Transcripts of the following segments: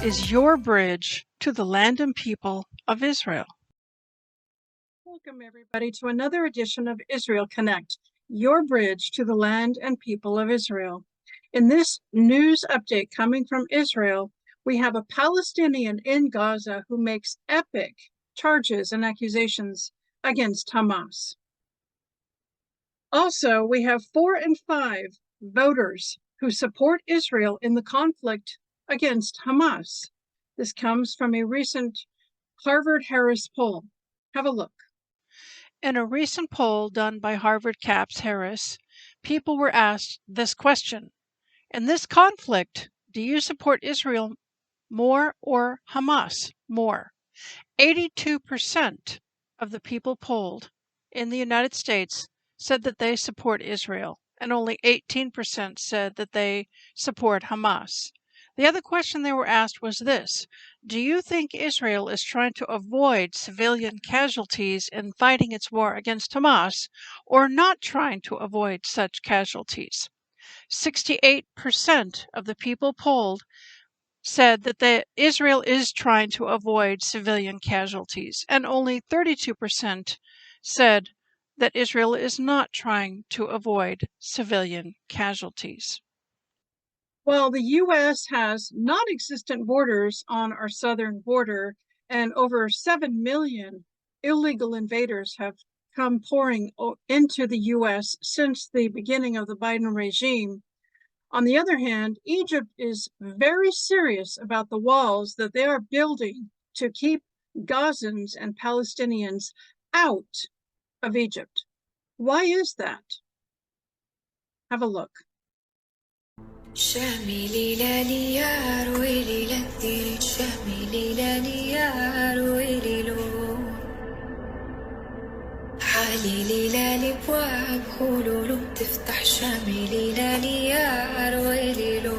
is your bridge to the land and people of Israel. Welcome, everybody, to another edition of Israel Connect, your bridge to the land and people of Israel. In this news update coming from Israel, we have a Palestinian in Gaza who makes epic charges and accusations against Hamas. Also, we have 4 and 5 voters who support Israel in the conflict against Hamas. This comes from a recent Harvard-Harris poll. Have a look. In a recent poll done by Harvard-Harris, people were asked this question: in this conflict, do you support Israel more or Hamas more? 82% of the people polled in the United States said that they support Israel, and only 18% said that they support Hamas. The other question they were asked was this: do you think Israel is trying to avoid civilian casualties in fighting its war against Hamas, or not trying to avoid such casualties? 68% of the people polled said that Israel is trying to avoid civilian casualties, and only 32% said that Israel is not trying to avoid civilian casualties. Well, the U.S. has non-existent borders on our southern border, and over 7 million illegal invaders have come pouring into the U.S. since the beginning of the Biden regime. On the other hand, Egypt is very serious about the walls that they are building to keep Gazans and Palestinians out of Egypt. Why is that? Have a look. حالي ليلالي بواب هولولو بتفتح شامي ليلالي يا رويليلو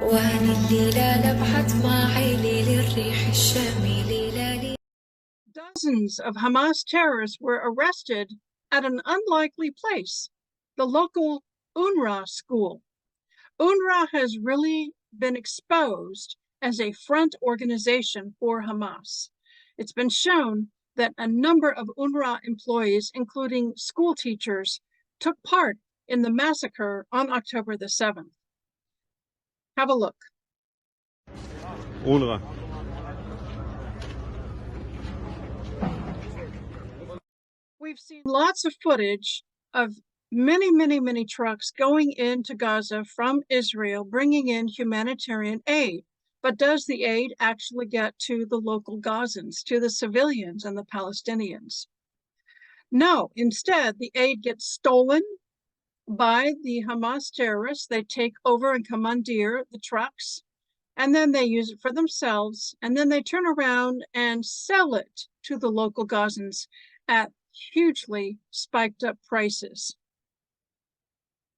واني الليلة لبحت معي ليل الريح الشامي ليلالي. Dozens of Hamas terrorists were arrested at an unlikely place, the local UNRWA school. UNRWA has really been exposed as a front organization for Hamas. It's been shown that a number of UNRWA employees, including school teachers, took part in the massacre on October the 7th. Have a look. UNRWA. We've seen lots of footage of many trucks going into Gaza from Israel, bringing in humanitarian aid. But does the aid actually get to the local Gazans, to the civilians and the Palestinians? No, instead, the aid gets stolen by the Hamas terrorists. They take over and commandeer the trucks, and then they use it for themselves, and then they turn around and sell it to the local Gazans at hugely spiked up prices.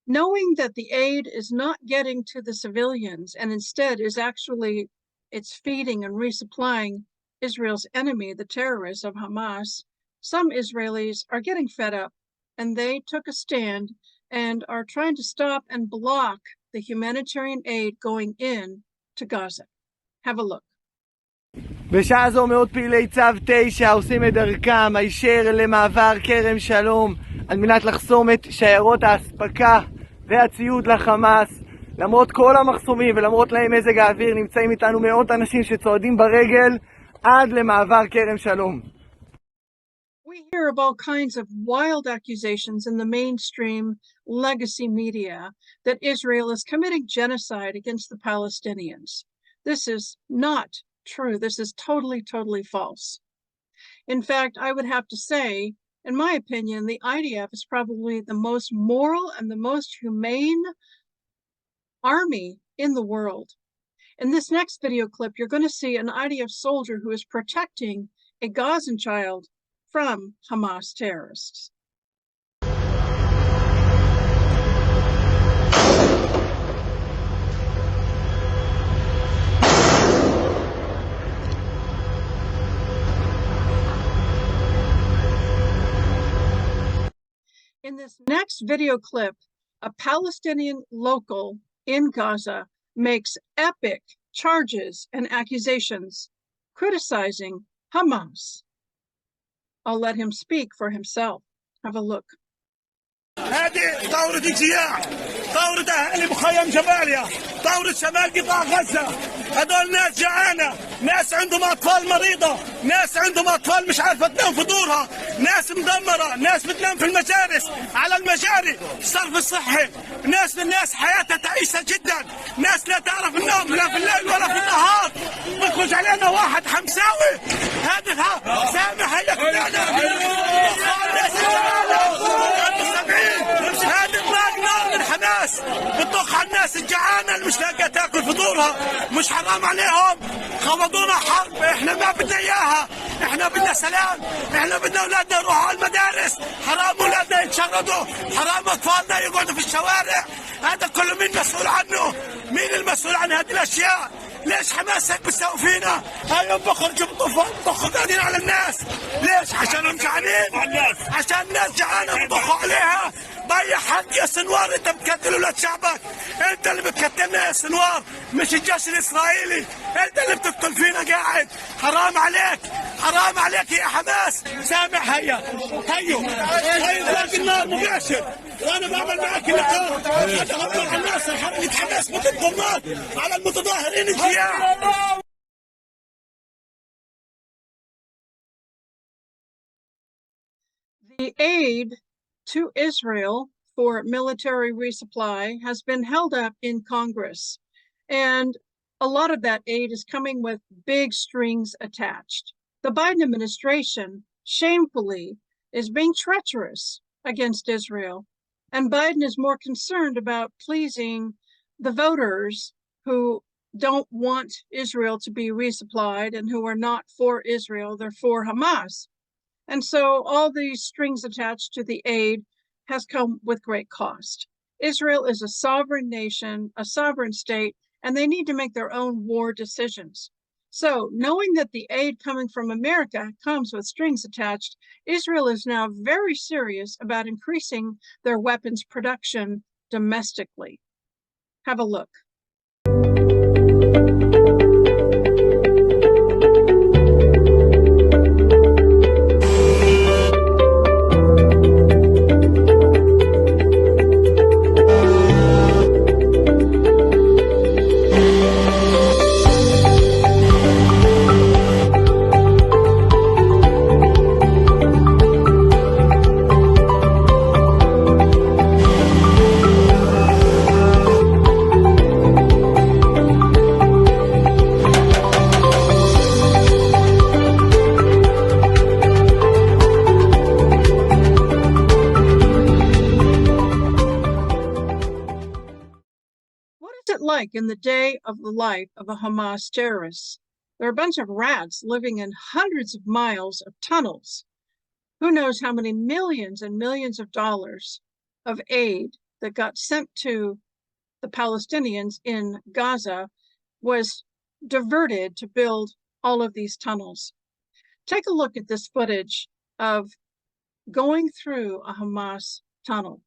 Knowing that the aid is not getting to the civilians and instead is actually, it's feeding and resupplying Israel's enemy, the terrorists of Hamas, some Israelis are getting fed up, and they took a stand and are trying to stop and block the humanitarian aid going in to Gaza. Have a look. בשעה זו מאות פעילי צו 9 עושים את דרכם הישר למעבר כרם שלום על מנת לחסום את שיירות האספקה והציוד לחמאס. למרות כל המחסומים ולמרות להם מזג האוויר, נמצאים איתנו מאות אנשים שצועדים ברגל עד למעבר כרם שלום. We hear of all kinds of wild accusations in the mainstream legacy media that Israel is committing genocide against the Palestinians. This is not true. This is totally false. In fact, I would have to say, in my opinion, the IDF is probably the most moral and the most humane army in the world. In this next video clip, you're going to see an IDF soldier who is protecting a Gazan child from Hamas terrorists. In this next video clip, a Palestinian local in Gaza makes epic charges and accusations criticizing Hamas. I'll let him speak for himself. Have a look. هذه ثورة اجتياح، ثورة أهالي مخيم جباليا، ثورة شمال قطاع غزة. هذول ناس جعانة، ناس عندهم أطفال مريضة، ناس عندهم أطفال مش عارفة تنام في دورها، ناس مدمرة، ناس بتنام في المجالس، على المجاري، الصرف الصحي، ناس حياتها تعيسة جدا، ناس لا تعرف النوم لا في الليل ولا في النهار. بيخرج علينا واحد حمساوي، هذا سامح هيك هذه اطلاق نار من حماس بتطخ على الناس الجعانه اللي مش لاقيه تاكل في دورها. مش حرام عليهم؟ خوضونا حرب، احنا ما بدنا اياها، احنا بدنا سلام، احنا بدنا اولادنا يروحوا على المدارس، حرام اولادنا يتشردوا، حرام اطفالنا يقعدوا في الشوارع. هذا كله مين مسؤول عنه؟ مين المسؤول عن هذه الاشياء؟ ليش حماس هيك بتسوي فينا؟ هاي بخرجوا بطخوا قاعدين على الناس، ليش؟ عشانهم جعانين؟ عشان الناس جعانه بطخوا عليها. ضيع حق يا سنوار، انت بتقتل اولاد شعبك، انت اللي بتقتلنا يا سنوار، مش الجيش الاسرائيلي، انت اللي بتقتل فينا قاعد. حرام عليك، حرام عليك يا حماس. سامح هيا اطلاق النار مباشر، وانا بعمل معك لقاء حتى اطلع الناس حركه حماس بتطلق النار على المتظاهرين الجياع. The aid to Israel for military resupply has been held up in Congress, and a lot of that aid is coming with big strings attached. The Biden administration shamefully is being treacherous against Israel, and Biden is more concerned about pleasing the voters who don't want Israel to be resupplied and who are not for Israel, they're for Hamas. And so all these strings attached to the aid has come with great cost. Israel is a sovereign nation, a sovereign state, and they need to make their own war decisions. So knowing that the aid coming from America comes with strings attached, Israel is now very serious about increasing their weapons production domestically. Have a look. Like in the day of the life of a Hamas terrorist. There are a bunch of rats living in hundreds of miles of tunnels. Who knows how many millions and millions of dollars of aid that got sent to the Palestinians in Gaza was diverted to build all of these tunnels. Take a look at this footage of going through a Hamas tunnel.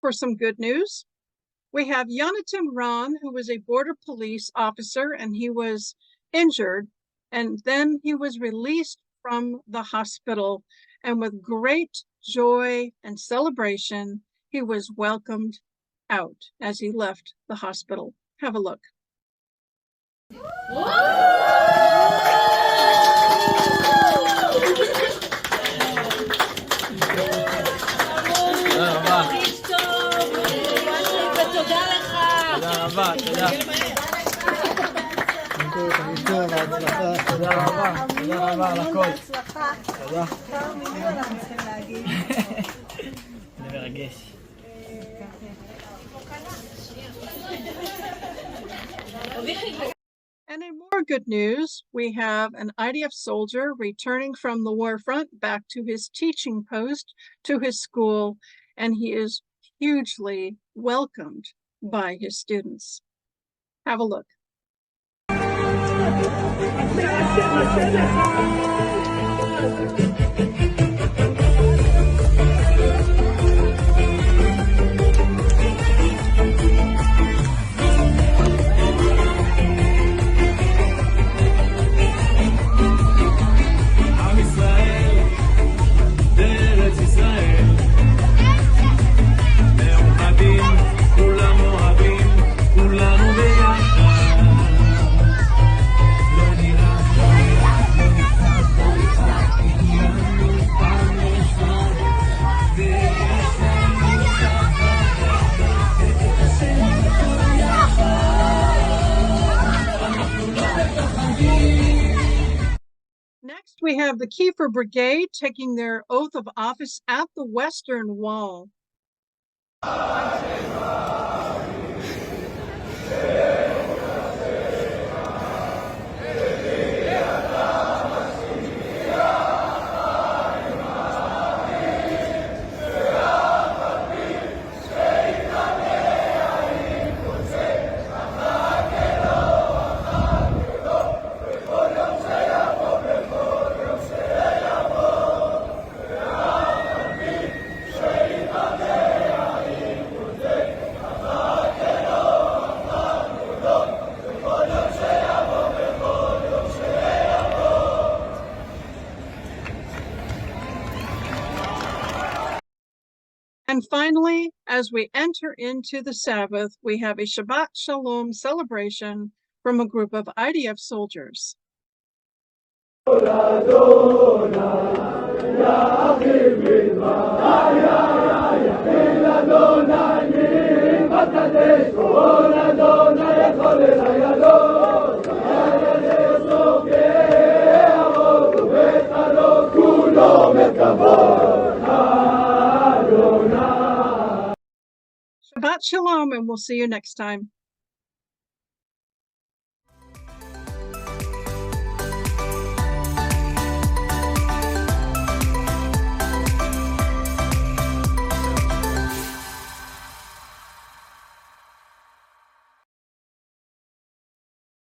For some good news, we have Rant, who was a border police officer, and he was injured, and then he was released from the hospital, and with great joy and celebration, he was welcomed out as he left the hospital. Have a look. תודה רבה על הכל. תודה. זה מרגש. And in more good news, we have an IDF soldier returning from the war front back to his teaching post, to his school, and he is hugely welcomed by his students. Have a look. Next, we have the Kfir brigade taking their oath of office at the Western Wall. And finally, as we enter into the Sabbath, we have a Shabbat Shalom celebration from a group of IDF soldiers. Shabbat Shalom, and we'll see you next time.